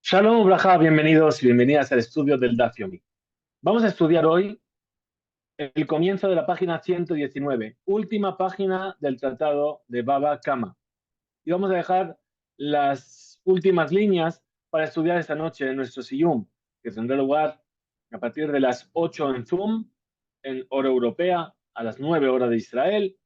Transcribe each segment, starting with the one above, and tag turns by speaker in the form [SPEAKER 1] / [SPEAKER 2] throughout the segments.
[SPEAKER 1] Shalom, Braja, bienvenidos y bienvenidas al estudio del Daf Yomi. Vamos a estudiar hoy el comienzo de la página 119, última página del tratado de Baba Kama. Y vamos a dejar las últimas líneas para estudiar esta noche en nuestro Siyum, que tendrá lugar a partir de las 8 en Zoom, en hora europea, a las 9 horas de Israel,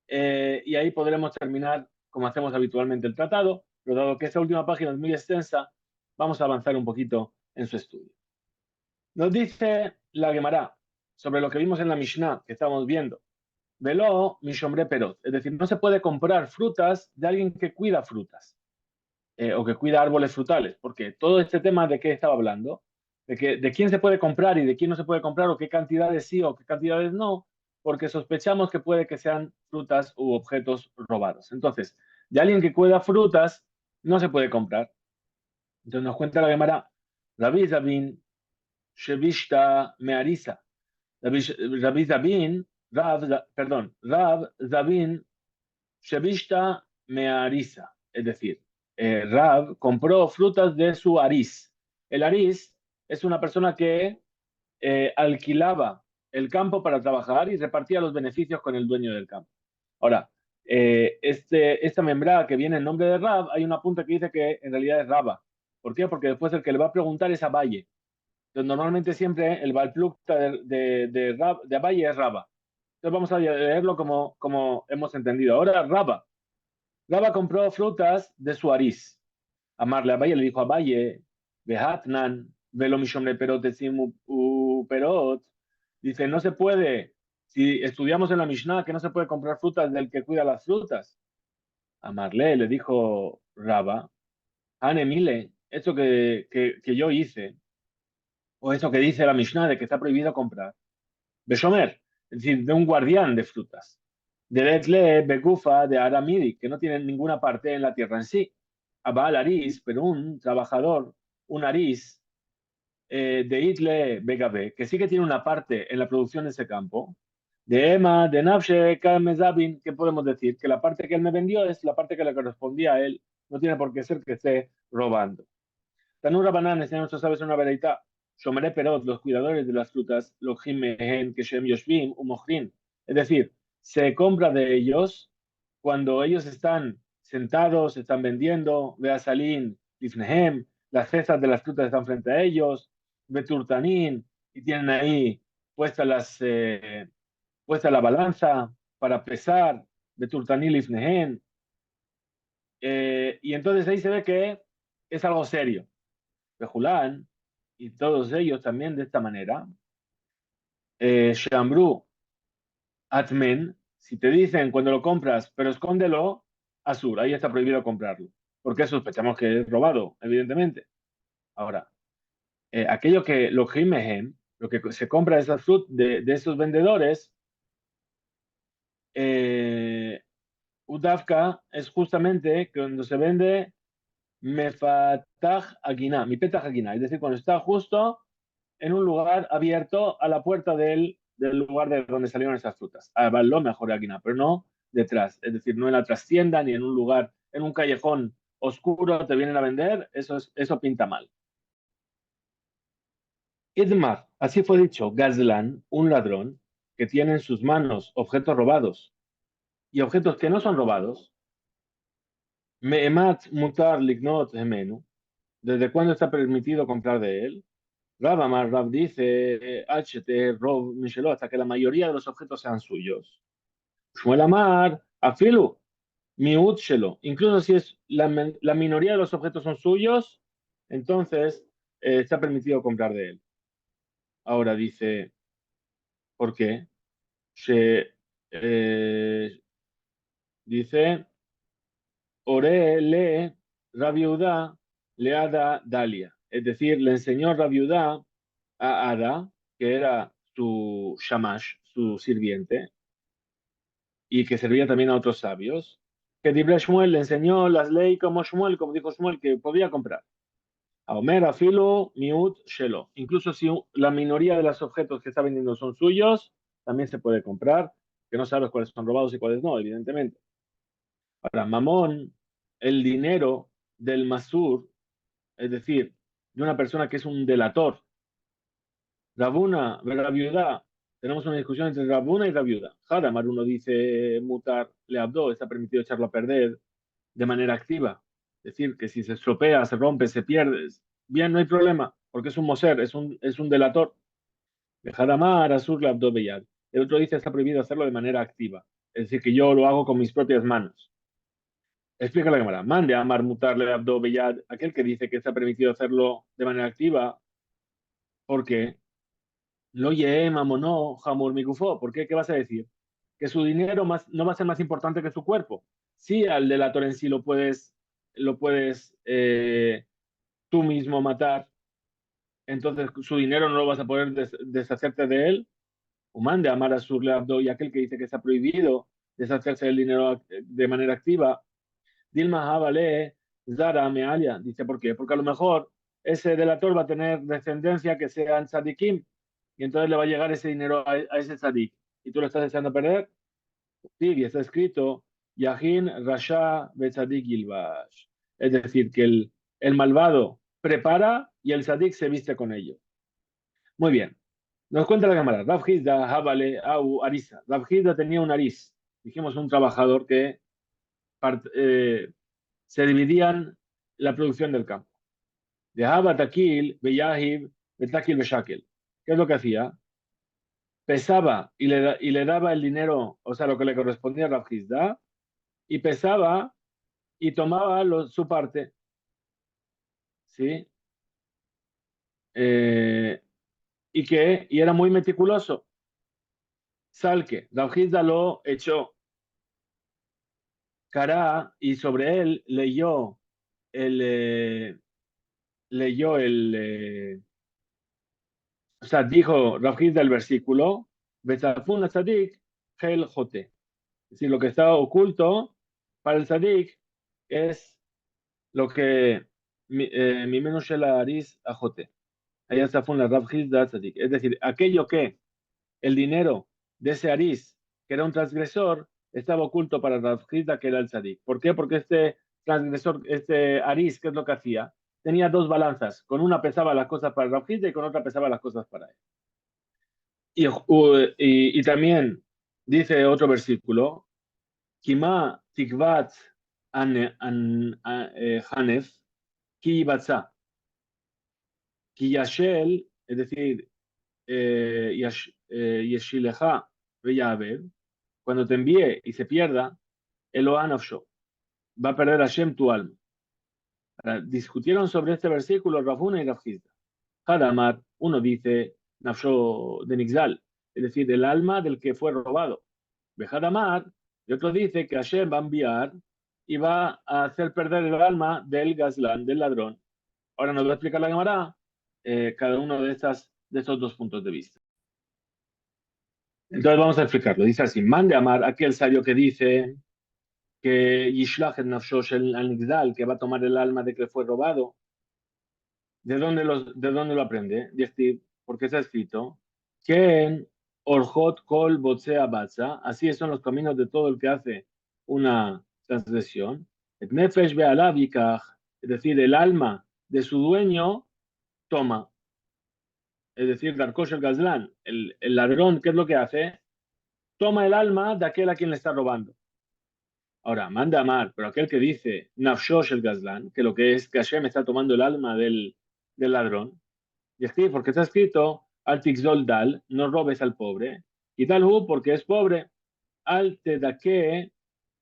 [SPEAKER 1] y ahí podremos terminar como hacemos habitualmente el tratado, pero dado que esta última página es muy extensa, vamos a avanzar un poquito en su estudio. Nos dice la Gemara sobre lo que vimos en la Mishnah que estamos viendo. Veló mishombre perot, es decir, no se puede comprar frutas de alguien que cuida frutas o que cuida árboles frutales, porque todo este tema de qué estaba hablando, de quién se puede comprar y de quién no se puede comprar o qué cantidades sí o qué cantidades no, porque sospechamos que puede que sean frutas u objetos robados. Entonces, de alguien que cuida frutas no se puede comprar. Entonces nos cuenta la Gemara, Rabbi Zabin Shevishta Mearisa. Rabbi Zabin, Rab Zabin Shevishta Mearisa. Es decir, Rab compró frutas de su aris. El aris es una persona que alquilaba el campo para trabajar y repartía los beneficios con el dueño del campo. Ahora, esta membrana que viene en nombre de Rab, hay un apunte que dice que en realidad es Raba. ¿Por qué? Porque después el que le va a preguntar es Abaye. Entonces, normalmente siempre el Balplukta de Abaye es Raba. Entonces vamos a leerlo como hemos entendido. Ahora, Raba. Raba compró frutas de su aris. Amarle a Abaye le dijo a Abaye, Behatnan, velo mishomne perot etzim perot. Dice, no se puede, si estudiamos en la Mishnah que no se puede comprar frutas del que cuida las frutas. Amarle le dijo Raba, Ane Mile, eso que yo hice, o eso que dice la Mishnah de que está prohibido comprar. Beshomer, es decir, de un guardián de frutas. De Betle, Begufa, de Aramidi, que no tienen ninguna parte en la tierra en sí. Abal Aris, pero un trabajador, un Aris, de Itle Begabe, que sí que tiene una parte en la producción de ese campo. De Emma, de Nafshe, Kalmezabin, ¿qué podemos decir? Que la parte que él me vendió es la parte que le correspondía a él. No tiene por qué ser que esté robando. Tanura Banan, enseña a nuestros sabios una veredita. Shomere Perot, los cuidadores de las frutas, Lojim Mehen, Keshem Yoshvim, Umochrin. Es decir, se compra de ellos cuando ellos están sentados, están vendiendo, Beasalin, Lifnehem, las cestas de las frutas están frente a ellos, Beturtanin, y tienen ahí puesta, puesta la balanza para pesar, Beturtanin, Lifnehem. Y entonces ahí se ve que es algo serio. Bejulán, y todos ellos también de esta manera, Shambru, Atmen, si te dicen cuando lo compras, pero escóndelo, Asur, ahí está prohibido comprarlo, porque sospechamos que es robado, evidentemente. Ahora, aquello que lo Jimehen, lo que se compra de esas de esos vendedores, Udafka es justamente cuando se vende Mefataj Aguiná, mi Petaj Aguiná, es decir, cuando está justo en un lugar abierto a la puerta del lugar de donde salieron esas frutas. A lo mejor Aguiná, pero no detrás, es decir, no en la trastienda ni en un lugar, en un callejón oscuro te vienen a vender, eso pinta mal. Idmar, así fue dicho, Gazlan, un ladrón que tiene en sus manos objetos robados y objetos que no son robados, Me'emat mutar lignot hemenu, ¿desde cuándo está permitido comprar de él? Rab Amar, Rab dice, HT, Rob, Michelot, hasta que la mayoría de los objetos sean suyos. Shmuel Amar, Afilu, Miut Shelo, incluso si es la minoría de los objetos son suyos, entonces está permitido comprar de él. Ahora dice, ¿por qué? Se, dice, Ore le Rabiudá le Ada Dalia, es decir, le enseñó Rabiudá a Ada, que era su shamash, su sirviente, y que servía también a otros sabios, que Dibre Shmuel le enseñó las leyes como Shmuel, como dijo Shmuel, que podía comprar. A Omer, a Filo, Miut, Shelo. Incluso si la minoría de los objetos que está vendiendo son suyos, también se puede comprar, que no sabes cuáles son robados y cuáles no, evidentemente. Ahora, Mamón, el dinero del Masur, es decir, de una persona que es un delator. Rabuna, Rabiudá, tenemos una discusión entre Rabuna y Rabiudá. Hadamar, uno dice mutar le abdo, está permitido echarlo a perder de manera activa. Es decir, que si se estropea, se rompe, se pierde, bien, no hay problema, porque es un moser, es un delator. De Hadamar, Asur le abdo beyad. El otro dice está prohibido hacerlo de manera activa. Es decir, que yo lo hago con mis propias manos. Explica la cámara. Mande a Amar mutarle abdo beyad, aquel que dice que está permitido hacerlo de manera activa, porque lo mamonó jamur migufó. ¿Por qué? ¿Qué vas a decir? Que su dinero no va a ser más importante que su cuerpo. Sí, al delator en sí lo puedes tú mismo matar, entonces su dinero no lo vas a poder deshacerte de él. O mande a Amar a Surle Abdo y aquel que dice que está prohibido deshacerse del dinero de manera activa. Dilma Havale, Zara Mealia, dice, ¿por qué? Porque a lo mejor ese delator va a tener descendencia que sean tzadikim y entonces le va a llegar ese dinero a ese tzadik. ¿Y tú lo estás echando a perder? Sí, y está escrito, Yahin Rasha Betzadik Gilbash. Es decir, que el malvado prepara y el tzadik se viste con ello. Muy bien. Nos cuenta la cámara. Rav Hizda Havale Au Arisa. Rav Hizda tenía un aris. Dijimos un trabajador que se dividían la producción del campo. Dejaba Takil, Beyahib, Betakil, Beshakel. ¿Qué es lo que hacía? Pesaba y le daba el dinero, o sea, lo que le correspondía a Rav Hizda, y pesaba y tomaba su parte, ¿sí? Eh, y era muy meticuloso. Salque, Rav Hizda lo echó cara y sobre él el, eh, leyó o sea, dijo Rav Hizda el versículo, Betzafun tzadik, Hel Jote. Es decir, lo que está oculto para el tzadik es lo que mi menos el aris ajote. Allá está fue la Rav Hizda tzadik. Es decir, aquello que el dinero de ese aris, que era un transgresor, estaba oculto para Rav Hizda, que era el tzadik. ¿Por qué? Porque este transgresor, este aris, ¿qué es lo que hacía? Tenía dos balanzas. Con una pesaba las cosas para Rav Hizda y con otra pesaba las cosas para él. Y también dice otro versículo, Kima tikvat hanef ki batza, ki yashel, es decir, yeshileja veyabel, cuando te envíe y se pierda, Eloah nafsho, va a perder Hashem tu alma. Discutieron sobre este versículo Rafuna y Rafizda. Hadamar, uno dice nafsho de Nixal, es decir, el alma del que fue robado. Behadamar, y otro dice que Hashem va a enviar y va a hacer perder el alma del Gazlán, del ladrón. Ahora nos va a explicar la Gemara cada uno de estos dos puntos de vista. Entonces vamos a explicarlo. Dice así, mande amar aquel sabio que dice que Yishlach el Nafshosh al Nigdal, que va a tomar el alma de que fue robado. ¿De dónde lo aprende? Porque está escrito que en Orjot Kol Botsea Batza, así son los caminos de todo el que hace una transgresión. Et Nefesh Be'alav Yikach, es decir, el alma de su dueño toma. Es decir, Darkosh el Gazlán, el ladrón, ¿qué es lo que hace? Toma el alma de aquel a quien le está robando. Ahora, manda amar, pero aquel que dice Nafshosh el Gazlán, que lo que es que Hashem está tomando el alma del ladrón, y aquí, porque está escrito al Tixol Dal, no robes al pobre, y tal porque es pobre, al Tedake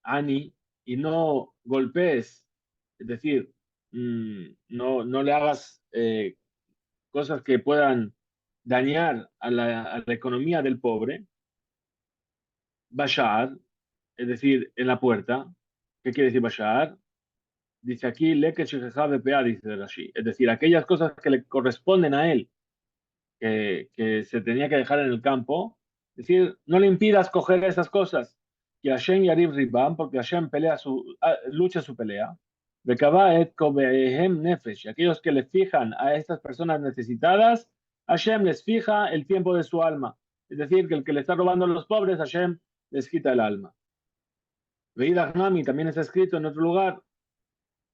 [SPEAKER 1] Ani, y no golpees, es decir, no le hagas cosas que puedan dañar a la economía del pobre, Bashar, es decir, en la puerta. ¿Qué quiere decir Bashar? Dice aquí, Leke Shekha dice Rashi. Es decir, aquellas cosas que le corresponden a él, que se tenía que dejar en el campo. Es decir, no le impidas coger esas cosas. Que Hashem Yarib Ribam, porque Hashem lucha su pelea. Bekabaet Kobehem Nefesh. Aquellos que le fijan a estas personas necesitadas, Hashem les fija el tiempo de su alma. Es decir, que el que le está robando a los pobres, Hashem les quita el alma. Veidach Nami también está escrito en otro lugar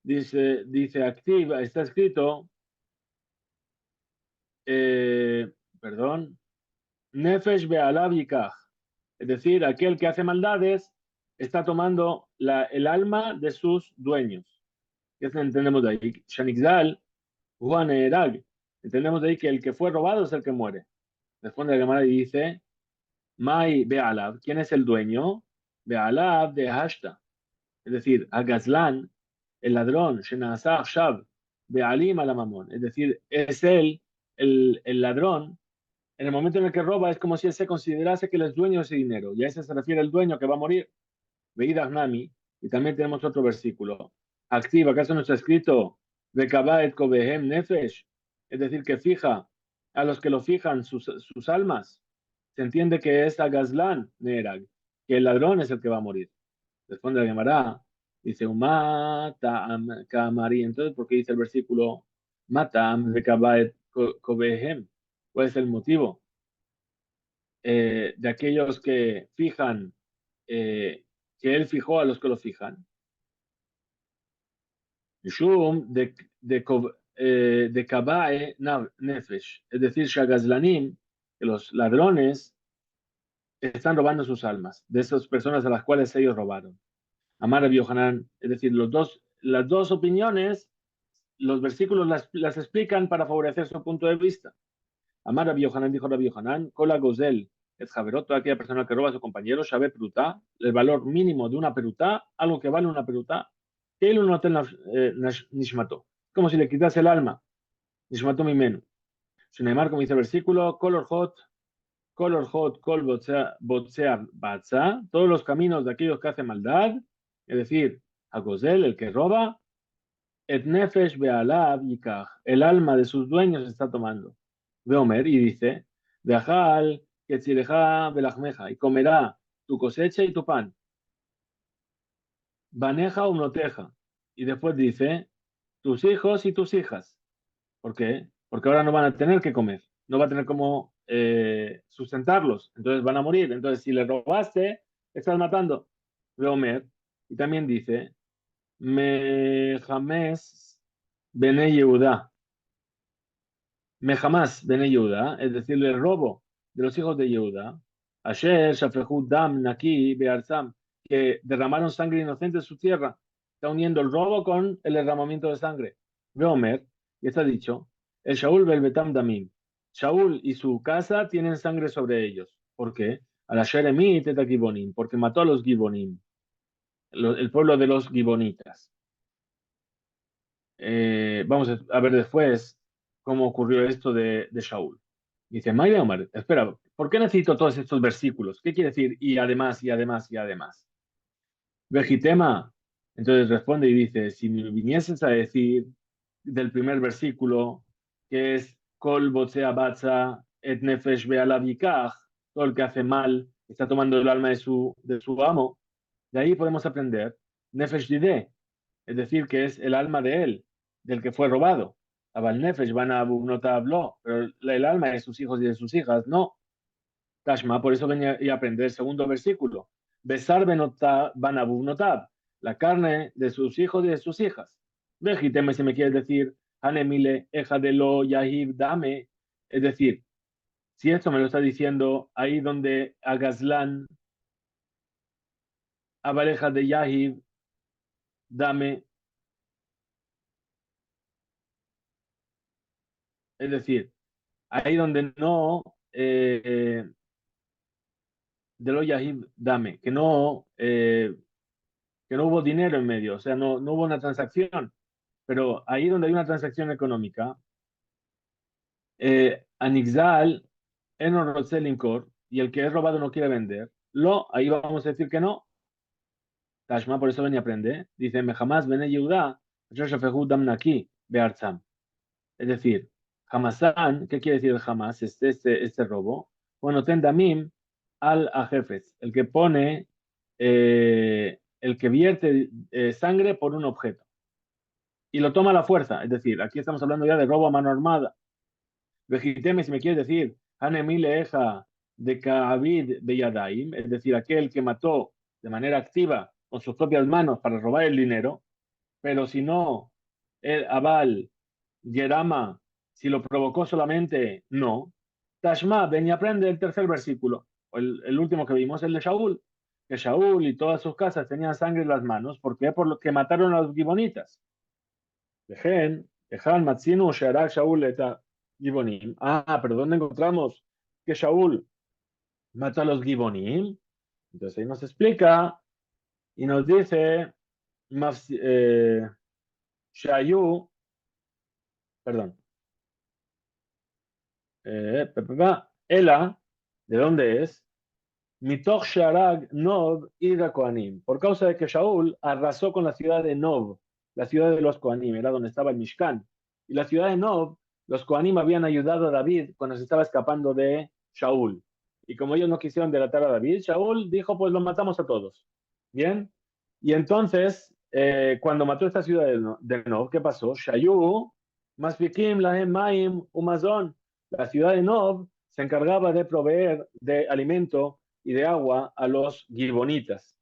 [SPEAKER 1] dice activa, está escrito, eh, perdón, Nefesh be'alav yikach. Es decir, aquel que hace maldades está tomando el alma de sus dueños. ¿Qué entendemos de ahí? Shanixal, Juan Erag. Entendemos de ahí que el que fue robado es el que muere. Responde la Gemara y dice, Mai be'alav. ¿Quién es el dueño? Be'alav de Hashta. Es decir, Agazlan, el ladrón, Shenasah Shab, Be'alim Alamamon. Es decir, es él, el ladrón. En el momento en el que roba es como si él se considerase que él es dueño de ese dinero. Y a ese se refiere el dueño que va a morir. Veídas Nami. Y también tenemos otro versículo. Activa, ¿acaso no está escrito? Bekabaet Kobehem Nefesh. Es decir, que fija a los que lo fijan sus almas. Se entiende que es Agazlan Nerag, que el ladrón es el que va a morir. Responde la Gemara. Dice, Matam Kamari. Entonces, ¿por qué dice el versículo Matam Bekabaet Kobehem? ¿Cuál es el motivo? De aquellos que fijan, que él fijó a los que lo fijan. Shum de Kabae Nefesh, es decir, Shagazlanim, que los ladrones están robando sus almas, de esas personas a las cuales ellos robaron. Amar Rabbi Yohanan, es decir, las dos opiniones, los versículos las explican para favorecer su punto de vista. Amar Rabbi Yohanan, dijo Rabbi Yohanan, Kola Gozel, es Javerot, toda aquella persona que roba a su compañero, Shabe Perutá, el valor mínimo de una perutá, algo que vale una perutá, que él no tenga Nishmato. Como si le quitase el alma, Nishmato Mimenu. Suneimar, como dice el versículo, Kolor Hot, Kol Botzea Batza, todos los caminos de aquellos que hacen maldad, es decir, a Gozel, el que roba, Et Nefesh Be'alav Yikach, el alma de sus dueños está tomando. De Omer, y dice, Be'ajal Ketzileja Belachmeja, y comerá tu cosecha y tu pan. Baneja Umnoteja. Y después dice, tus hijos y tus hijas. ¿Por qué? Porque ahora no van a tener que comer, no va a tener cómo sustentarlos, entonces van a morir. Entonces, si le robaste, estás matando. De Omer, y también dice, Me James Bene Yehuda. Me jamás Bene Yehuda, es decir, el robo de los hijos de Yehuda, Asher Shafehu Dam Naki Bearzam, que derramaron sangre inocente en su tierra. Está uniendo el robo con el derramamiento de sangre. Veomer, y está dicho, el Shaul Belbetam Damim. Shaul y su casa tienen sangre sobre ellos. ¿Por qué? A la Sheremit et Gibonim, porque mató a los Gibonim, el pueblo de los Gibonitas. Vamos a ver después cómo ocurrió esto de Shaul. Dice, Maile Omar, espera, ¿por qué necesito todos estos versículos? ¿Qué quiere decir? Y además, y además, y además. Vejitema, entonces responde y dice, si me vinieses a decir del primer versículo, que es Kol botzea batza et nefesh be'alav yikach, todo el que hace mal está tomando el alma de su amo, de ahí podemos aprender nefesh dide, es decir, que es el alma de él, del que fue robado. Abal nefesh van a habló, pero el alma de sus hijos y de sus hijas no. Tashma, por eso venía y aprender el segundo versículo. Besar van a la carne de sus hijos y de sus hijas. Vejiteme si me quieres decir, Hanemile, eja de lo yahib dame. Es decir, si esto me lo está diciendo ahí donde Agazlan, Abareja de Yahib, dame. Es decir, ahí donde no, de lo yahib, dame, que no hubo dinero en medio, o sea, no hubo una transacción. Pero ahí donde hay una transacción económica, Anixal, Enor Rotzelinkor, y el que es robado no quiere vender, ahí vamos a decir que no. Tashma, por eso ven y aprende. Dice, me jamás Bene Yehuda, Damnaki, Bearzam. Es decir, Hamasan, ¿qué quiere decir el Hamas? Este robo. Bueno, Tendamim al Ajefes, el que pone, el que vierte sangre por un objeto y lo toma a la fuerza. Es decir, aquí estamos hablando ya de robo a mano armada. Vejiteme, si me quieres decir, Hanemile Eja de Ka'abid Beyadaim, es decir, aquel que mató de manera activa con sus propias manos para robar el dinero, pero si no, el Abal, Gerama, si lo provocó solamente, no. Tashma, ven y aprende el tercer versículo, el último que vimos, el de Shaul, que Shaul y todas sus casas tenían sangre en las manos. ¿Por qué? Por lo que mataron a los gibonitas. Dejen, dejan, Matzinu, Sharak, Shaul, eta Gibonim. Pero ¿dónde encontramos que Shaul mató a los Gibonim? Entonces ahí nos explica y nos dice, Shayu, perdón, Ela, ¿de dónde es? Mitoch Sharag Nov Ira Kohanim, por causa de que Shaul arrasó con la ciudad de Nov, la ciudad de los Kohanim, era donde estaba el Mishkan. Y la ciudad de Nov, los Kohanim habían ayudado a David cuando se estaba escapando de Shaul. Y como ellos no quisieron delatar a David, Shaul dijo, pues los matamos a todos. ¿Bien? Y entonces, cuando mató esta ciudad de Nov, ¿qué pasó? Shayu, Masfikim, Lahem Maim, Umazon. La ciudad de Nov se encargaba de proveer de alimento y de agua a los gibonitas.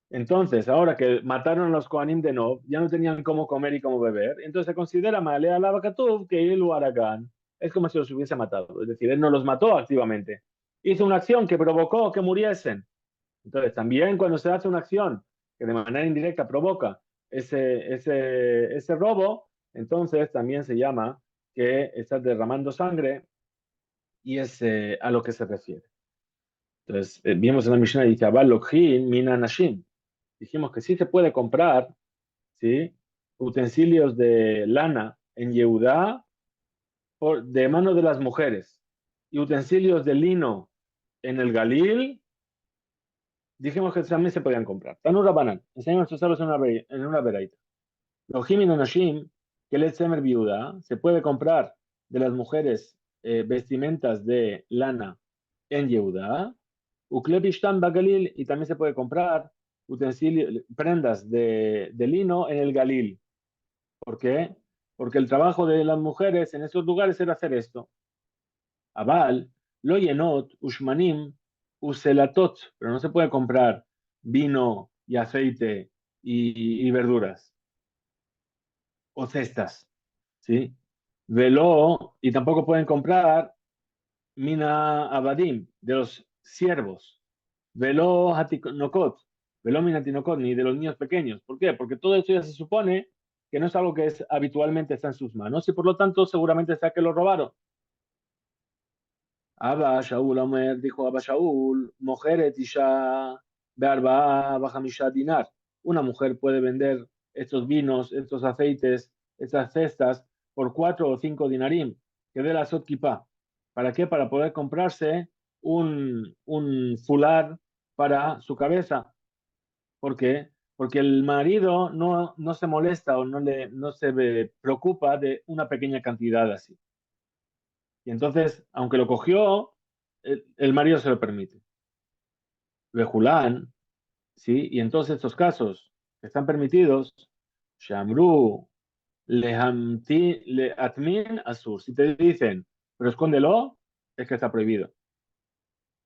[SPEAKER 1] Entonces, ahora que mataron a los Kohanim de Nob, ya no tenían cómo comer y cómo beber, entonces se considera Malea Lavakatub que Ilu Aragán es como si los hubiese matado, es decir, él no los mató activamente, hizo una acción que provocó que muriesen. Entonces, también cuando se hace una acción que de manera indirecta provoca ese robo, entonces también se llama que estás derramando sangre y es a lo que se refiere. Entonces, vimos en la Mishnah, dice, Abal Lokhin Mina Nashim. Dijimos que sí se puede comprar, ¿sí? Utensilios de lana en Yehudá de mano de las mujeres y utensilios de lino en el Galil, dijimos que también se podían comprar. Tanura Banan, enseñan nuestros sabios en una veraita. Lokhin Mina Nashim, que el Etzemer viuda, se puede comprar de las mujeres vestimentas de lana en Yehudá. Uklebishtan Bagalil, y también se puede comprar utensilios, prendas de lino en el Galil. ¿Por qué? Porque el trabajo de las mujeres en esos lugares era hacer esto. Abal, lo yenot, ushmanim, uselatot, pero no se puede comprar vino y aceite y verduras o cestas, ¿sí? Velo, y tampoco pueden comprar mina abadim, de los siervos. Velo hatinokot, velo mina tinokot, ni de los niños pequeños. ¿Por qué? Porque todo esto ya se supone que no es algo que habitualmente está en sus manos y por lo tanto seguramente sea que lo robaron. Abba Shaul Omer, dijo Abba Shaul, mujeres isha bearba bajamisha dinar. Una mujer puede vender estos vinos, estos aceites, estas cestas por 4 o 5 dinarim, que dé la sot kipá. ¿Para qué? Para poder comprarse un fular para su cabeza. ¿Por qué? Porque el marido no se molesta o no se preocupa de una pequeña cantidad así. Y entonces, aunque lo cogió, el marido se lo permite. Bejulán, ¿sí? Y entonces estos casos que están permitidos, Shamru, le atmin asur. Si te dicen, pero escóndelo, es que está prohibido.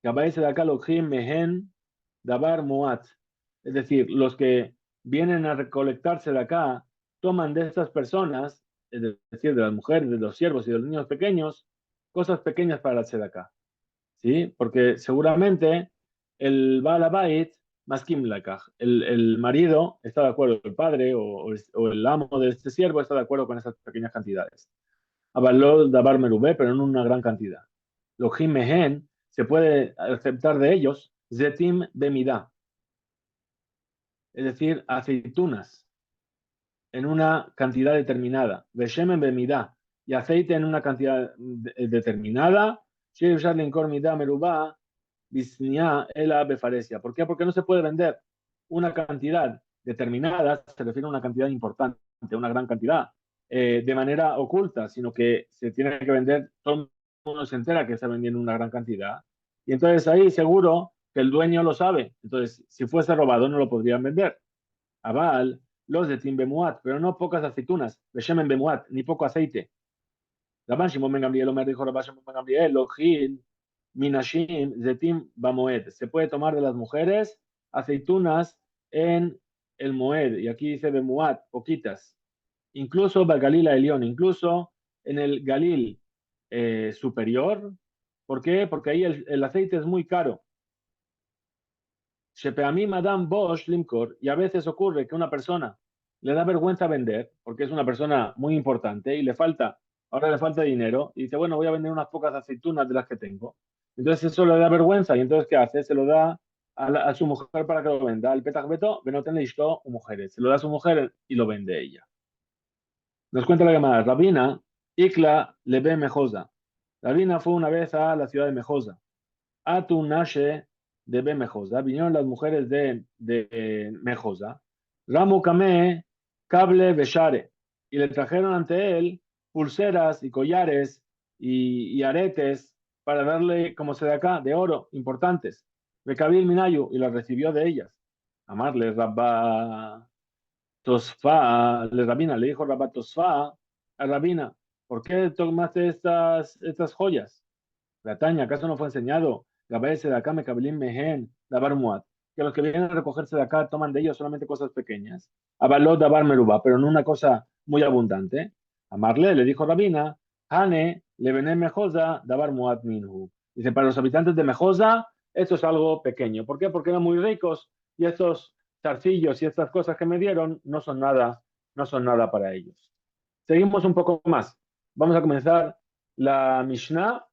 [SPEAKER 1] Gabáis de acá lojim mehen dabar muat. Es decir, los que vienen a recolectarse de acá toman de estas personas, es decir, de las mujeres, de los siervos y de los niños pequeños, cosas pequeñas para la acá. ¿Sí? Porque seguramente el Baal Habait, Maskim Lakaj, el marido está de acuerdo, el padre o el amo de este siervo está de acuerdo con esas pequeñas cantidades. Avaló Dabar Merubé, pero no una gran cantidad. Los Jimehen se puede aceptar de ellos Zetim Bemidá, es decir, aceitunas en una cantidad determinada, Beshemen Bemidá, y aceite en una cantidad determinada, Bisnia Ela Befaresia. ¿Por qué? Porque no se puede vender una cantidad determinada, se refiere a una cantidad importante, una gran cantidad, de manera oculta, sino que se tiene que vender, todo el mundo se entera que está vendiendo una gran cantidad. Y entonces ahí seguro que el dueño lo sabe. Entonces, si fuese robado, no lo podrían vender. Aval, los de Tim Bemuat, pero no pocas aceitunas, Beshemen Bemuat, ni poco aceite. Rabban Shimon Ben Gamliel, Omer dijo Rabban Shimon Ben Gamliel, Lojin, Minashim, Zetim Bamoed. Se puede tomar de las mujeres aceitunas en el Moed, y aquí dice Bemuat, poquitas, incluso Galil Elión, incluso en el Galil superior. ¿Por qué? Porque ahí el aceite es muy caro. Shepeamim Madame Bosch Limcor, y a veces ocurre que una persona le da vergüenza vender, porque es una persona muy importante y ahora le falta dinero, y dice, bueno, voy a vender unas pocas aceitunas de las que tengo. Entonces eso le da vergüenza, y entonces ¿qué hace? Se lo da a su mujer para que lo venda. El petach beto, benoten listo, mujeres. Se lo da a su mujer y lo vende ella. Nos cuenta la llamada, Rabina, Ikla Lebe Mejosa. Rabina fue una vez a la ciudad de Mejosa. Atu Nashe de Ben Mejosa, vinieron las mujeres de Mejosa, Ramu Kame, Cable Beshare, y le trajeron ante él pulseras y collares y aretes para darle, como se de acá, de oro, importantes. Becabil Minayu, y las recibió de ellas. Amarle, Rabba Tosfa, le Rabina, le dijo Rabba Tosfa a Rabina, ¿por qué tomaste estas joyas? Bretaña, ¿acaso no fue enseñado? Gabaese de acá, Mekablim Mehen, Dabar Muad, que los que vienen a recogerse de acá toman de ellos solamente cosas pequeñas. Abalot Dabar Meruba, pero no una cosa muy abundante. Amarle, le dijo Rabina, Hane, le vené Mejosa, Dabar Muad Minhu. Dice, para los habitantes de Mejosa, esto es algo pequeño. ¿Por qué? Porque eran muy ricos y estos zarcillos y estas cosas que me dieron no son nada para ellos. Seguimos un poco más. Vamos a comenzar la Mishnah,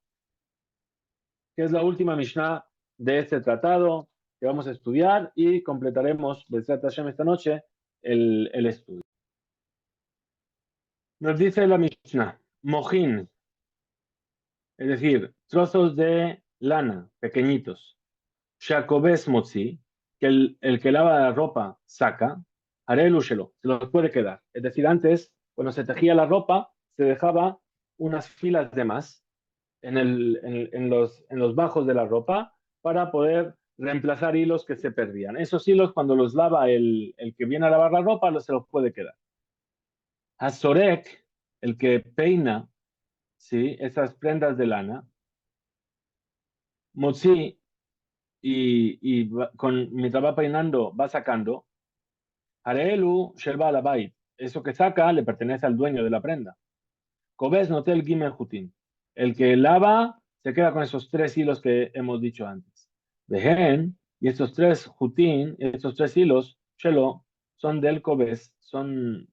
[SPEAKER 1] que es la última Mishnah de este tratado que vamos a estudiar y completaremos B'ezrat Hashem esta noche el estudio. Nos dice la Mishnah, mojín, es decir, trozos de lana, pequeñitos, shakobes motzi, que el que lava la ropa saca, harelu shelo, se los puede quedar. Es decir, antes, cuando se tejía la ropa, se dejaba unas filas de más en los bajos de la ropa para poder reemplazar hilos que se perdían. Esos hilos, cuando los lava el que viene a lavar la ropa, se los puede quedar. Hazorek, el que peina, ¿sí? Esas prendas de lana, Motzi, mientras va peinando, va sacando, Areelu Shelba Alabait, eso que saca le pertenece al dueño de la prenda. Kobes Notel Gimel Jutin, el que lava se queda con esos tres hilos que hemos dicho antes. Vehen, y estos tres Jutin, estos tres hilos, Shelo, son del Kobes,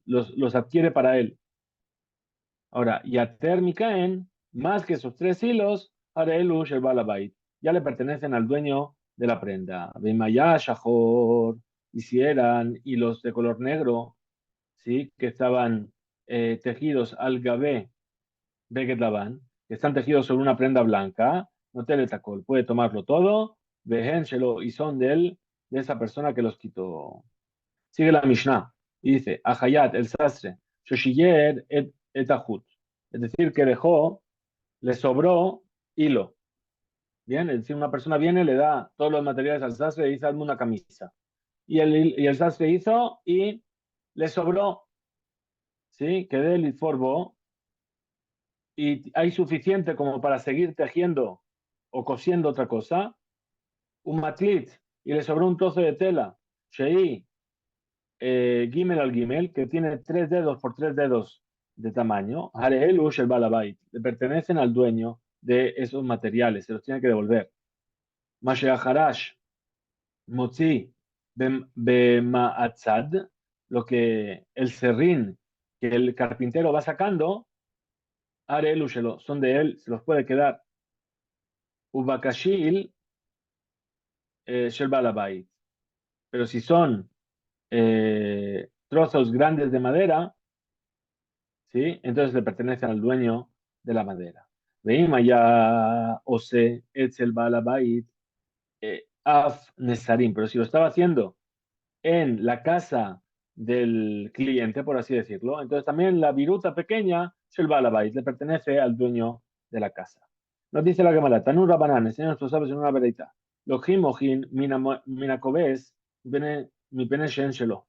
[SPEAKER 1] los adquiere para él. Ahora, Yater Mikaen, más que esos tres hilos, Arelu Shelbalabait, ya le pertenecen al dueño de la prenda. Bemaya Shahor, y si eran hilos de color negro, ¿sí? Que estaban tejidos al Gabé Beget Laban, que están tejidos sobre una prenda blanca, no te le tacol, puede tomarlo todo, Shelo, y son de esa persona que los quitó. Sigue la Mishnah y dice, Ahayat el sastre, Shoshiyer et Ahut, es decir, que le sobró hilo. Bien, es decir, una persona viene, le da todos los materiales al sastre y dice, hazme una camisa. Y el sastre hizo y le sobró, ¿sí? Que de él forbo y hay suficiente como para seguir tejiendo o cosiendo otra cosa, un matlit, y le sobró un trozo de tela, shei, gimel al gimel, que tiene 3 dedos por 3 dedos de tamaño, harehelu shel balabait, le pertenecen al dueño de esos materiales, se los tiene que devolver. Masheacharash, motzi, bemaatzad, lo que el serrín que el carpintero va sacando, harehelu shelo, son de él, se los puede quedar. Ubakashil Shel Balabait. Pero si son trozos grandes de madera, ¿sí? Entonces le pertenecen al dueño de la madera. Veima ya ose etzel balabait af nesarim. Pero si lo estaba haciendo en la casa del cliente, por así decirlo, entonces también la viruta pequeña, Shel Balabait, le pertenece al dueño de la casa. Nos dice la Gemara, Tanur Rabanán, enseña nuestros sabios en una vereita. Lojim mojin minakobes mi pene shen shelo.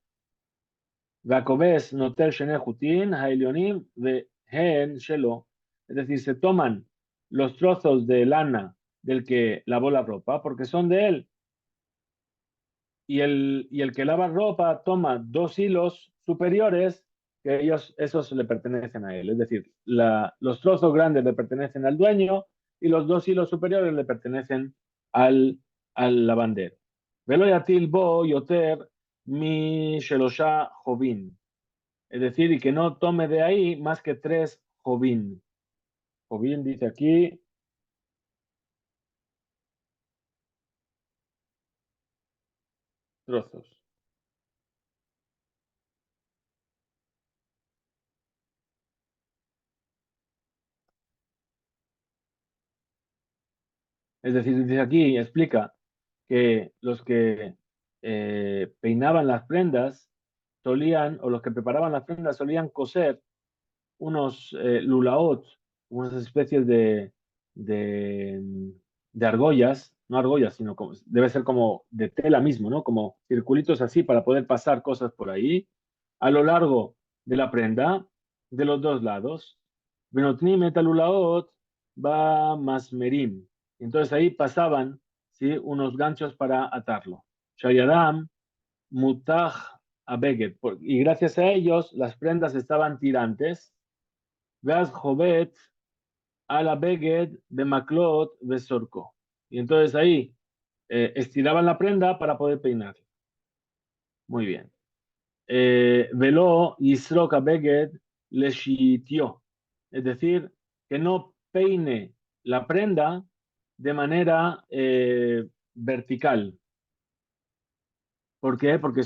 [SPEAKER 1] Gakobes notel shene jutin haelionim de hen shelo. Es decir, se toman los trozos de lana del que lavó la ropa porque son de él y el que lava ropa toma dos hilos superiores, que esos le pertenecen a él. Es decir, los trozos grandes le pertenecen al dueño y los dos hilos superiores le pertenecen al, al lavandero. Velo yatil bo yoter mi shelosha jovin. Es decir, y que no tome de ahí más que tres jovin. Jovin dice aquí trozos. Es decir, dice aquí, explica que los que peinaban las prendas solían, o los que preparaban las prendas solían coser unos lulaot, unas especies de, de argollas, no argollas, sino como, debe ser como de tela mismo, ¿no? Como circulitos así para poder pasar cosas por ahí, a lo largo de la prenda, de los dos lados. Benotnim etalulaot va masmerim. Entonces ahí pasaban, ¿sí? Unos ganchos para atarlo. Shayadam mutaj abeget. Y gracias a ellos las prendas estaban tirantes. Veas jovet a la beged de maclot de sorco. Y entonces ahí estiraban la prenda para poder peinar. Muy bien. Veló yisrok abeged le shitio. Es decir, que no peine la prenda de manera vertical. ¿Por qué? Porque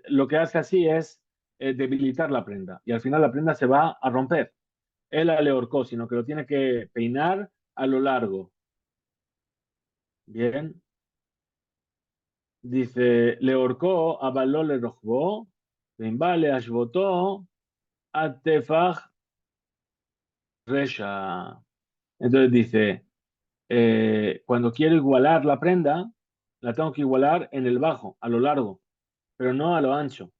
[SPEAKER 1] lo que hace así es debilitar la prenda y al final la prenda se va a romper. Él le ahorcó, sino que lo tiene que peinar a lo largo. Bien. Dice, le ahorcó, avaló, le rojbó, vale, ashbotó, atefaj, resha. Entonces dice, cuando quiero igualar la prenda, la tengo que igualar en el bajo, a lo largo, pero no a lo ancho.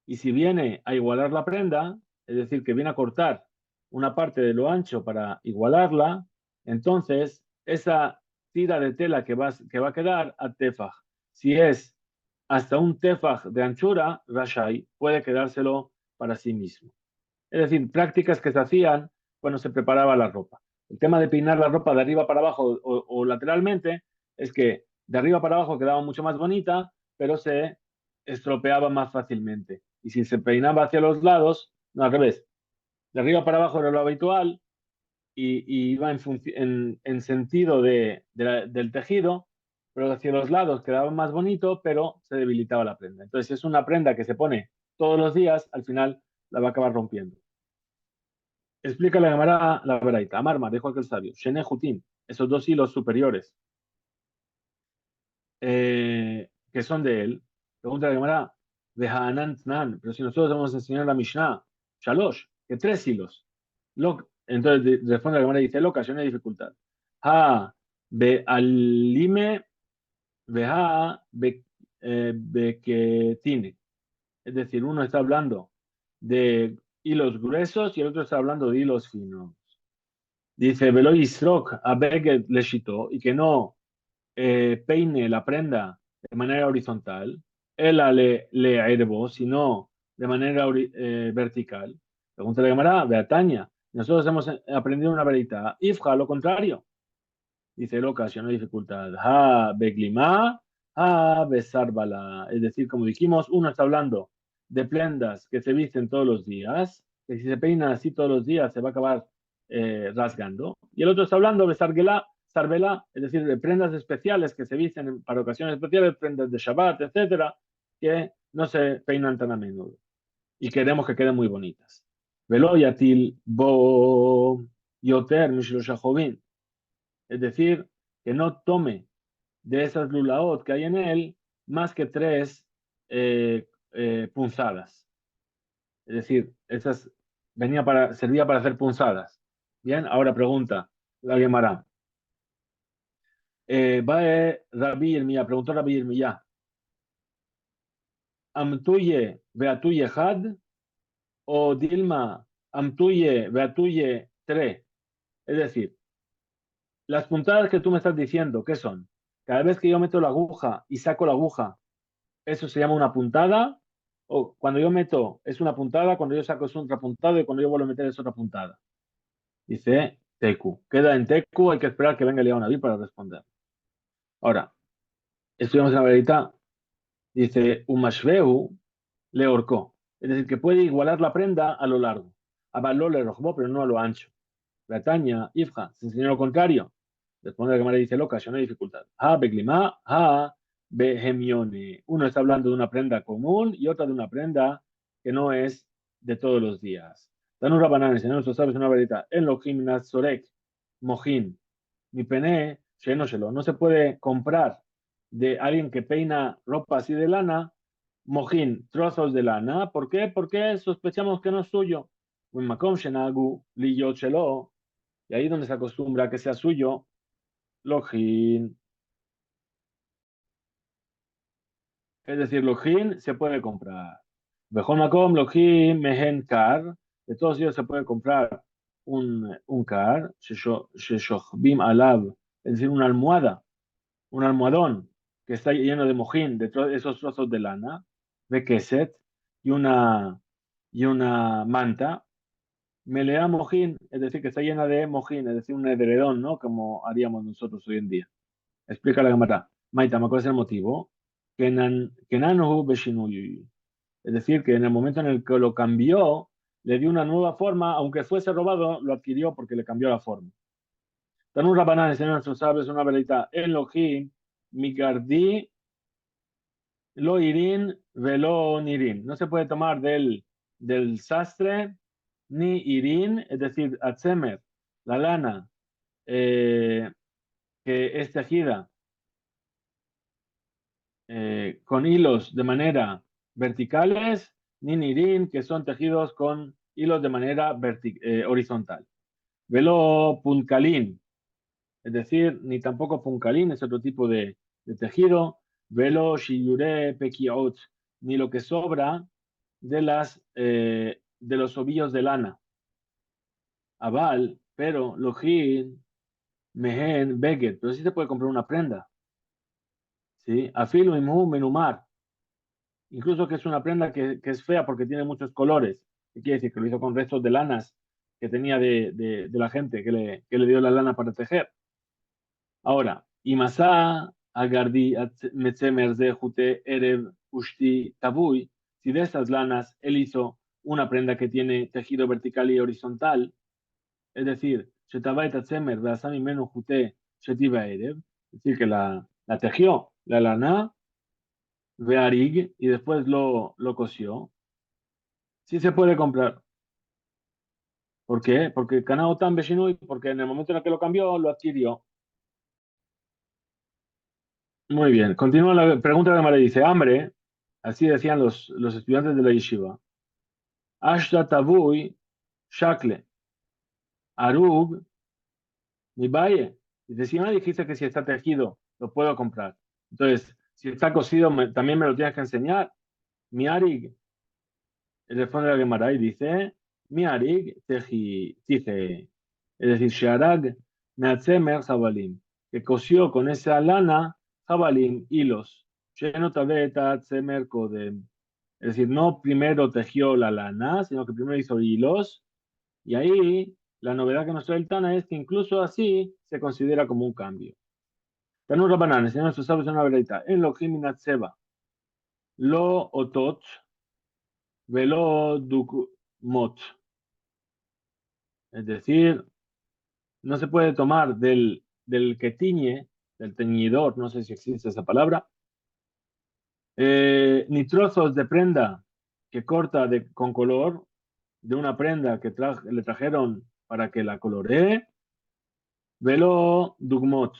[SPEAKER 1] Y si viene a igualar la prenda, es decir, que viene a cortar una parte de lo ancho para igualarla, entonces esa tira de tela que va a quedar a tefaj. Si es hasta un tefaj de anchura, rashai puede quedárselo para sí mismo. Es decir, prácticas que se hacían cuando se preparaba la ropa. El tema de peinar la ropa de arriba para abajo o lateralmente es que de arriba para abajo quedaba mucho más bonita, pero se estropeaba más fácilmente. Y si se peinaba hacia los lados, no, al revés, de arriba para abajo era lo habitual y iba en sentido del tejido, pero hacia los lados quedaba más bonito, pero se debilitaba la prenda. Entonces, si es una prenda que se pone todos los días, al final la va a acabar rompiendo. Explica la Gemara la Beraita. Amarma, dijo aquel sabio. Shene Jutim, esos dos hilos superiores que son de él. Pregunta la Gemara, de Hanan Tnan, pero si nosotros hemos enseñado la Mishnah, Shalosh, que tres hilos. Entonces responde la Gemara y dice, lo ocasiona dificultad. Ha, be alime, be ha, be que tiene. Es decir, uno está hablando de hilos gruesos y el otro está hablando de hilos finos. Dice, Velo Yisrok a Beged Leshito, y que no peine la prenda de manera horizontal, él le airbo, sino de manera vertical. Pregunta de Gemara, Beataña. Nosotros hemos aprendido una verita. Ifja, lo contrario. Dice, lo ocasionó dificultad. Ha, beglima, ha, besarbala. Es decir, como dijimos, uno está hablando de prendas que se visten todos los días, que si se peinan así todos los días se va a acabar rasgando. Y el otro está hablando de sarbela, es decir, de prendas especiales que se visten para ocasiones especiales, prendas de Shabbat, etcétera, que no se peinan tan a menudo. Y queremos que queden muy bonitas. Velo yatil bo yoter mishloshachovin. Es decir, que no tome de esas lulaot que hay en él más que tres punzadas. Es decir, servía para hacer punzadas. Bien, ahora pregunta la Gemara. Rabbi Yirmiyah, preguntó Rabbi Yirmiyah, Amtuye Beatuye Had o Dilma Amtuye Beatuye Tre. Es decir, las puntadas que tú me estás diciendo, ¿qué son? Cada vez que yo meto la aguja y saco la aguja, eso se llama una puntada. O cuando yo meto es una puntada, cuando yo saco es otra puntada y cuando yo vuelvo a meter es otra puntada. Dice Teku. Queda en Teku, hay que esperar que venga el Naví para responder. Ahora, estudiamos en la verita. Dice, Umashveu le ahorcó. Es decir, que puede igualar la prenda a lo largo. A valor le rojbó, pero no a lo ancho. Bretaña, Ifja, se enseñó lo contrario. Responde la cámara y dice, loca, no hay dificultad. Ha, beglima, ha, behemione. Uno está hablando de una prenda común y otra de una prenda que no es de todos los días. Dan un rabanán, enseñó nuestros sabios una verita. En lo sorek, mojín, mi pené, shelo. No se puede comprar de alguien que peina ropa así de lana, mojín, trozos de lana. ¿Por qué? Porque sospechamos que no es suyo. Makom shenagu, liyot shelo. Y ahí es donde se acostumbra a que sea suyo, Lojin. Es decir, Lojin se puede comprar. Bejol Makom, Lojin, Mehen Kar. De todos ellos se puede comprar un Kar, Sheshochbim Alab, es decir, una almohada, un almohadón que está lleno de mojín, de esos trozos de lana, de keset, y una manta. Melea mojín, es decir, que está llena de mojín, es decir, un edredón, ¿no? Como haríamos nosotros hoy en día. Explica la Gemara. Maita, ¿cuál es el motivo? Kenanuhu beshinuy. Es decir, que en el momento en el que lo cambió, le dio una nueva forma, aunque fuese robado, lo adquirió porque le cambió la forma. Dan un rabanán, enseñan a nuestros sabios una velita. Elohim, migardi, lo irin, velo nirin. No se puede tomar del sastre ni irin, es decir, atzemer, la lana que es tejida con hilos de manera verticales, ni nirin, que son tejidos con hilos de manera horizontal. Velo puncalín, es decir, ni tampoco puncalín, es otro tipo de tejido. Velo shiyure pekiot, ni lo que sobra de los ovillos de lana. Aval, pero lojin, mehen, beget, pero sí se puede comprar una prenda. ¿Sí? Afilo imhu menumar, incluso que es una prenda que es fea porque tiene muchos colores. ¿Qué quiere decir? Que lo hizo con restos de lanas que tenía de la gente que le dio la lana para tejer. Ahora, Imasa, Agardi, Metzemer, Jute, Erev, Ushti, Tabui, si de esas lanas él hizo una prenda que tiene tejido vertical y horizontal, es decir, Shetavait Atzemer, Rasami Menu Jute, Shetiva Erev, es decir, que la tejió la lana, Bearig, y después lo cosió, sí se puede comprar. ¿Por qué? Porque Kanao tan Beshinui, porque en el momento en el que lo cambió, lo adquirió. Muy bien. Continúa la pregunta de Mara. Dice, hambre, así decían los estudiantes de la yeshiva. Ashta tabui, shakle, arug, mi valle. Dice, si no dijiste que si está tejido, lo puedo comprar. Entonces, si está cosido, también me lo tienes que enseñar. Mi arig, responde la Gemara y dice, mi arig, tije. Es decir, Sharag Meatzemer Jabalim, que cosió con esa lana Jabalim, hilos. Sheno Tabeta Tzemer Kodem. Es decir, no primero tejió la lana, sino que primero hizo hilos. Y ahí la novedad que nos trae el Tana es que incluso así se considera como un cambio. Tanur Rabanan, enseñó a nuestros sabios una verdad. En lo Jiminat Seba, lo otot, velo dukmot. Es decir, no se puede tomar del que tiñe, del teñidor, no sé si existe esa palabra, ni trozos de prenda que corta con color, de una prenda que le trajeron para que la coloree, velo dugmot,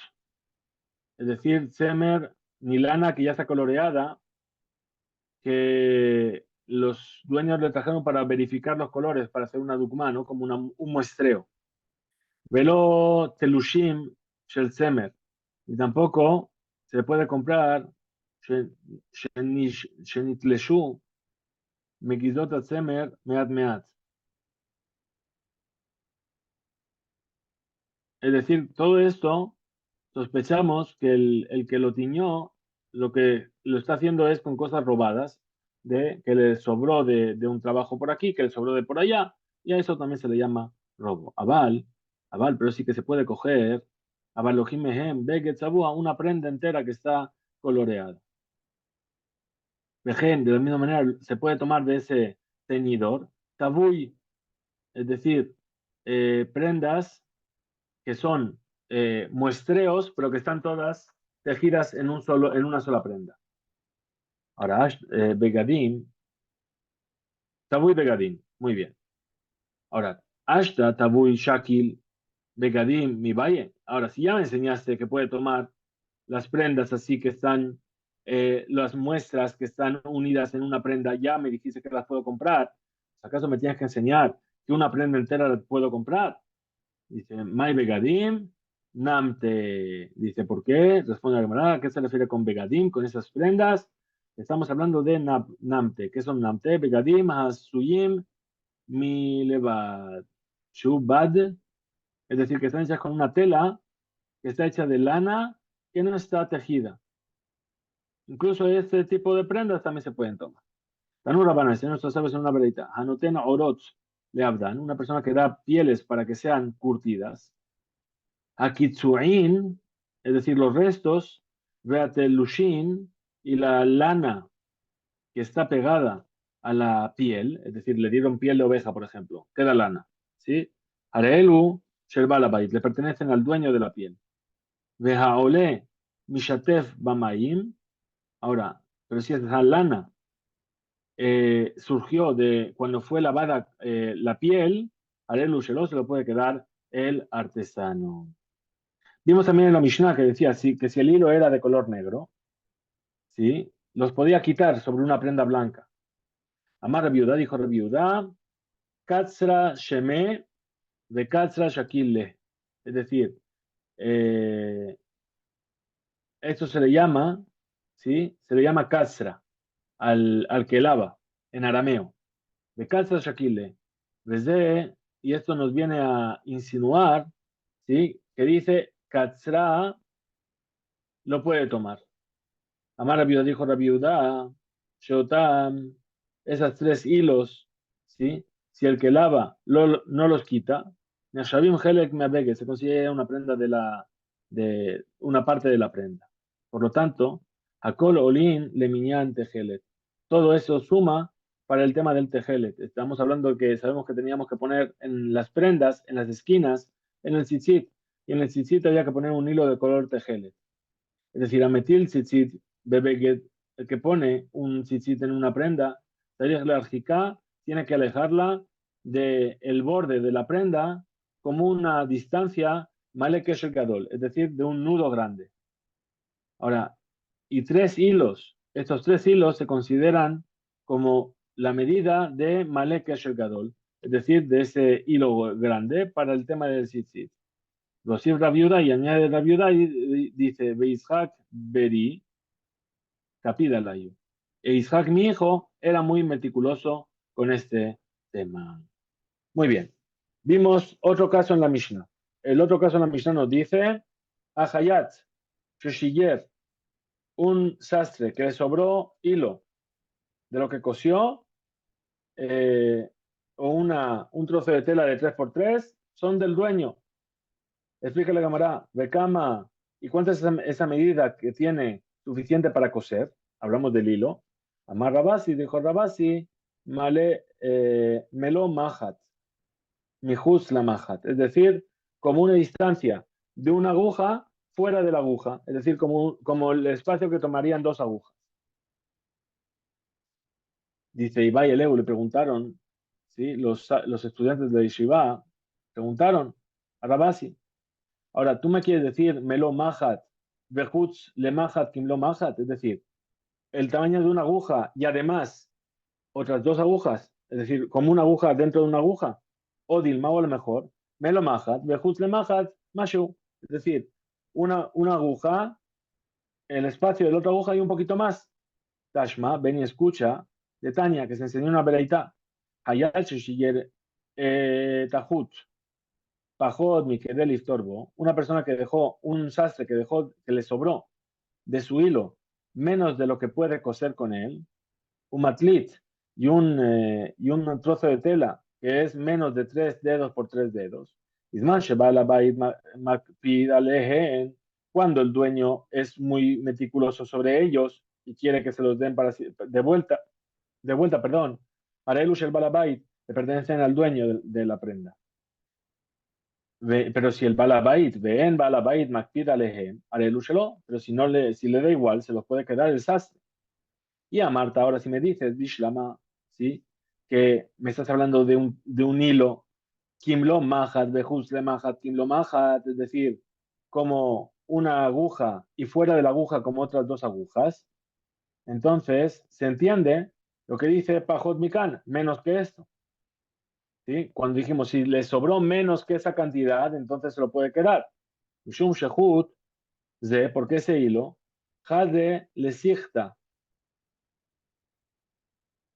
[SPEAKER 1] es decir, semer ni lana que ya está coloreada, que los dueños le trajeron para verificar los colores, para hacer una dugma, ¿no? Como un muestreo. Velo telushim shel semer. Y tampoco se puede comprar shenitleshu megizot atzemer meat meat. Es decir, todo esto sospechamos que el que lo tiñó, lo que lo está haciendo es con cosas robadas, de que le sobró de un trabajo por aquí, que le sobró de por allá, y a eso también se le llama robo. Aval, pero sí que se puede coger, Aval Lohim Mehem, Beget Sabua, una prenda entera que está coloreada. Vejen, de la misma manera, se puede tomar de ese teñidor, Tabuy, es decir, prendas que son muestreos, pero que están todas tejidas en una sola prenda. Ahora, Begadim, Tabuy Begadim, muy bien. Ahora, Ashta, Tabuy, Shakil, Begadim, mi valle. Ahora, si ya me enseñaste que puede tomar las prendas así que están, las muestras que están unidas en una prenda, ya me dijiste que las puedo comprar. ¿Acaso me tienes que enseñar que una prenda entera la puedo comprar? Dice, Mai Begadim, Namte. Dice, ¿por qué? Responde la Gemara, ¿a qué se refiere con Begadim, con esas prendas? Estamos hablando de Namte. ¿Qué son Namte? Begadim, Hasuyim, Milevad, Shubad. Es decir, que están hechas con una tela que está hecha de lana que no está tejida. Incluso este tipo de prendas también se pueden tomar. Tanura van a decir nuestros sabios en una verdad. Hanoten orot le abdan, una persona que da pieles para que sean curtidas. Akitsuin, es decir, los restos, Beatelushin y la lana que está pegada a la piel, es decir, le dieron piel de oveja, por ejemplo, queda lana, ¿sí? Areelu, Sherbalabait, le pertenecen al dueño de la piel. Vehaole, Mishatef Bamaim, ahora, pero si esa lana surgió de cuando fue lavada la piel, Areelu Shelo se lo puede quedar el artesano. Vimos también en la Mishnah que decía sí, que si el hilo era de color negro, ¿sí? Los podía quitar sobre una prenda blanca. Amar Rabiudá dijo Rabiudá, Katsra Sheme de Katsra Shakille. Es decir, eh, esto se le llama, ¿sí? Se le llama Katsra al que lava en arameo. De Katsra Shakille. Desde, y esto nos viene a insinuar, ¿sí? Que dice Katsra lo puede tomar. Amar Rabiudá dijo Rabiudá, Shotam, esas tres hilos, ¿sí? Si el que lava no los quita, Neshavim Helek Meabege, se considera una prenda de una parte de la prenda. Por lo tanto, Hakol Olin Leminyan Tejelet. Todo eso suma para el tema del Tejelet. Estamos hablando que sabemos que teníamos que poner en las prendas, en las esquinas, en el tzitzit, y en el tzitzit había que poner un hilo de color Tejelet. Es decir, a metil tzitzit bebeget, el que pone un tzitzit en una prenda, tiene que alejarla del borde de la prenda como una distancia malekesher gadol, es decir, de un nudo grande. Ahora, y tres hilos, estos tres hilos se consideran como la medida de malekesher gadol, es decir, de ese hilo grande para el tema del tzitzit. Rosif Rabiuda y añade Rabiuda y dice, Beishak Beri, Capidalayu. E Ishak, mi hijo, era muy meticuloso con este tema. Muy bien. Vimos otro caso en la Mishnah. El otro caso en la Mishnah nos dice, Ahayat, Shushiyer, un sastre que le sobró hilo de lo que cosió, eh, o un trozo de tela de 3x3, son del dueño. Explica la cámara, Becama, ¿y cuánta es esa medida que tiene suficiente para coser? Hablamos del hilo. Amar Rabasi, dijo Rabasi, melo mahat, mijus la mahat, es decir, como una distancia de una aguja fuera de la aguja, es decir, como el espacio que tomarían dos agujas. Dice Ibai Eleu, le preguntaron, ¿sí? Los estudiantes de Yeshiva preguntaron a Rabasi. Ahora, tú me quieres decir melo mahat, behutz le mahat kim lo mahat, es decir, el tamaño de una aguja y además otras dos agujas, es decir, como una aguja dentro de una aguja, o dilma o a lo mejor, melo mahat, behutz le mahat, mashu, es decir, una aguja, el espacio de la otra aguja y un poquito más. Tashma, ven y escucha, de Tania, que se enseñó una veraita, hayal shishiller tahut, Pajot Mikedel Iftorbo, una persona que dejó, un sastre que dejó, que le sobró de su hilo menos de lo que puede coser con él, un matlit y un trozo de tela que es menos de 3 dedos por 3 dedos. Isman Sheba la Bait Makpid Alehen, cuando el dueño es muy meticuloso sobre ellos y quiere que se los den de vuelta, perdón, para el el Balabait le pertenecen al dueño de la prenda. Pero si el Balabait, ven Balabait Makpid Alehem, Arelu Shelo, pero si le da igual, se los puede quedar el sastre. Y a Marta, ahora si me dices, Bishlama, ¿sí? Que me estás hablando de un hilo, Kimlo Mahat, Behusle Mahat, Kimlo Mahat, es decir, como una aguja y fuera de la aguja como otras dos agujas, entonces se entiende lo que dice Pajot Mikan, menos que esto. ¿Sí? Cuando dijimos, si le sobró menos que esa cantidad, entonces se lo puede quedar. Shum Shehut, porque ese hilo, Hade Lesichta.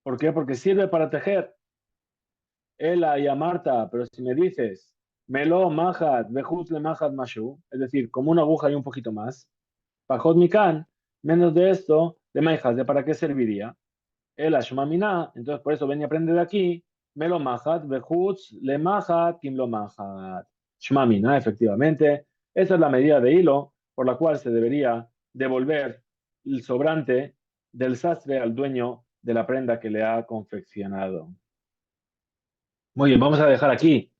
[SPEAKER 1] ¿Por qué? Porque sirve para tejer. Ela y a Marta, pero si me dices, Melo Mahat, Behut le Mahat Mashu, es decir, como una aguja y un poquito más, Pajot Mikan, menos de esto, de Maijas, ¿de para qué serviría? Ela Shmamina, entonces por eso ven y aprende de aquí, Melo Mahat, Behut le Mahat, Kim lo Mahat. Shmamina, efectivamente, esa es la medida de hilo por la cual se debería devolver el sobrante del sastre al dueño de la prenda que le ha confeccionado. Muy bien, vamos a dejar aquí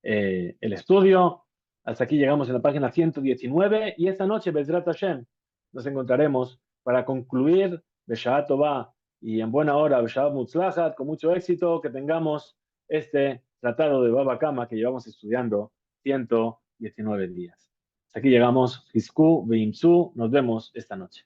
[SPEAKER 1] el estudio. Hasta aquí llegamos en la página 119 y esta noche, Bezrat Hashem, nos encontraremos para concluir Beshaat Tová y en buena hora, Beshaat Mutzlachat, con mucho éxito, que tengamos este tratado de Baba Kama que llevamos estudiando 119 días. Hasta aquí llegamos. Hizku, Beimsu, nos vemos esta noche.